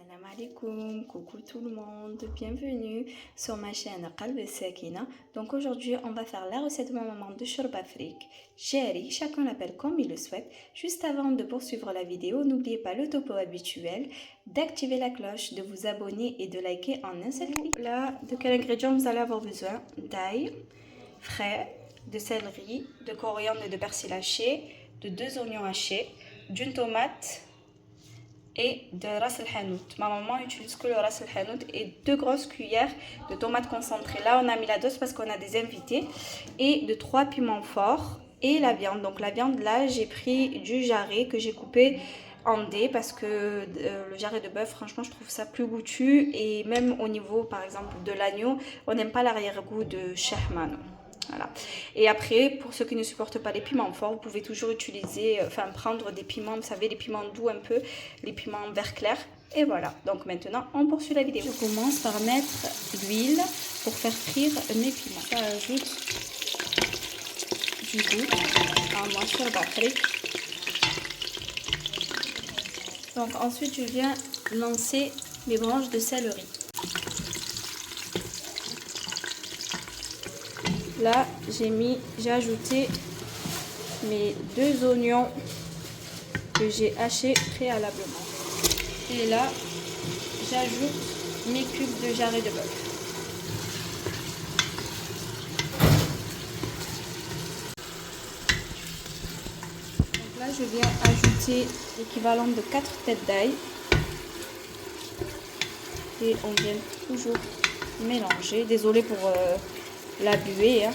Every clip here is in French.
Salam alaikum, coucou tout le monde, bienvenue sur ma chaîne Qalb Sakina. Donc aujourd'hui on va faire la recette de ma maman de shorba afrique, Jerry, chacun l'appelle comme il le souhaite. Juste avant de poursuivre la vidéo, n'oubliez pas le topo habituel, d'activer la cloche, de vous abonner et de liker en un seul clic. Là, de quels ingrédients vous allez avoir besoin? D'ail frais, de céleri, de coriandre et de persil haché, de 2 oignons hachés, d'une tomate et de ras el hanout. Ma maman utilise que le ras el hanout et 2 grosses cuillères de tomates concentrées. Là, on a mis la dose parce qu'on a des invités. Et de 3 piments forts et la viande. Donc la viande, là, j'ai pris du jarret que j'ai coupé en dés parce que le jarret de bœuf, franchement, je trouve ça plus goûtu. Et même au niveau, par exemple, de l'agneau, on n'aime pas l'arrière-goût de shahman. Voilà. Et après, pour ceux qui ne supportent pas les piments forts, vous pouvez toujours utiliser, prendre des piments, vous savez, les piments doux un peu, les piments vert clair. Et voilà, donc maintenant, on poursuit la vidéo. Je commence par mettre l'huile pour faire frire mes piments. J'ajoute du goût à ma shorba afrique. Donc ensuite, je viens lancer mes branches de céleri. Là, j'ai ajouté mes 2 oignons que j'ai hachés préalablement. Et là, j'ajoute mes cubes de jarret de bœuf. Donc là, je viens ajouter l'équivalent de 4 têtes d'ail. Et on vient toujours mélanger. Désolée pour la buée. Hein.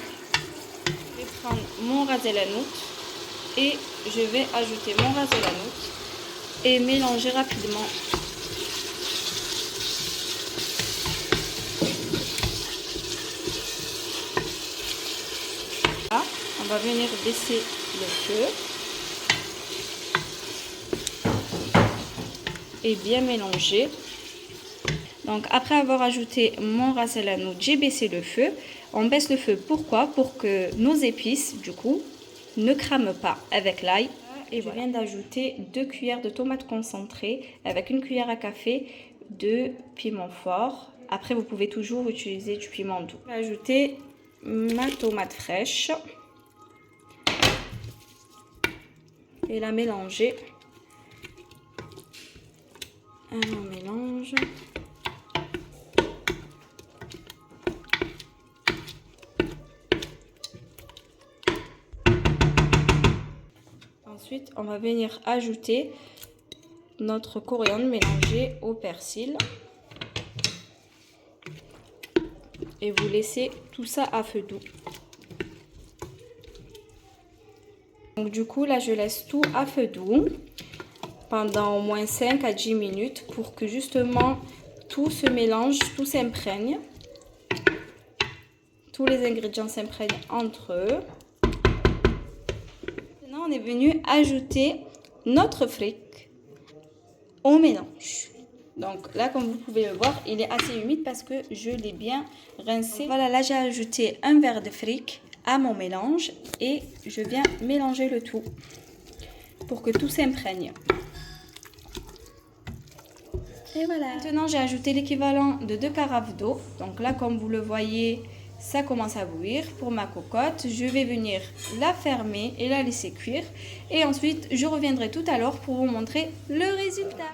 Je vais prendre mon ras el hanout et je vais ajouter mon ras el hanout et mélanger rapidement. Là, on va venir baisser le feu et bien mélanger. Donc après avoir ajouté mon ras el hanout, j'ai baissé le feu. On baisse le feu, pourquoi? Pour que nos épices, du coup, ne crament pas avec l'ail. Et je viens d'ajouter 2 cuillères de tomates concentrées avec 1 cuillère à café de piment fort. Après, vous pouvez toujours utiliser du piment doux. Je vais ajouter ma tomate fraîche et la mélanger. Alors, on mélange. Ensuite, on va venir ajouter notre coriandre mélangé au persil. Et vous laissez tout ça à feu doux. Donc du coup, là, je laisse tout à feu doux pendant au moins 5 à 10 minutes pour que justement tout se mélange, tout s'imprègne. Tous les ingrédients s'imprègnent entre eux. On est venu ajouter notre fric au mélange. Donc là, comme vous pouvez le voir, il est assez humide parce que je l'ai bien rincé. Donc voilà, là j'ai ajouté un verre de fric à mon mélange et je viens mélanger le tout pour que tout s'imprègne. Et voilà. Maintenant, j'ai ajouté l'équivalent de 2 carafes d'eau. Donc là, comme vous le voyez, ça commence à bouillir pour ma cocotte. Je vais venir la fermer et la laisser cuire. Et ensuite, je reviendrai tout à l'heure pour vous montrer le résultat.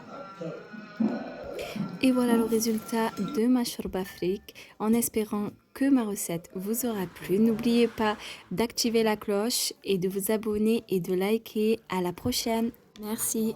Et voilà le résultat de ma shorba afrique. En espérant que ma recette vous aura plu. N'oubliez pas d'activer la cloche et de vous abonner et de liker. À la prochaine. Merci.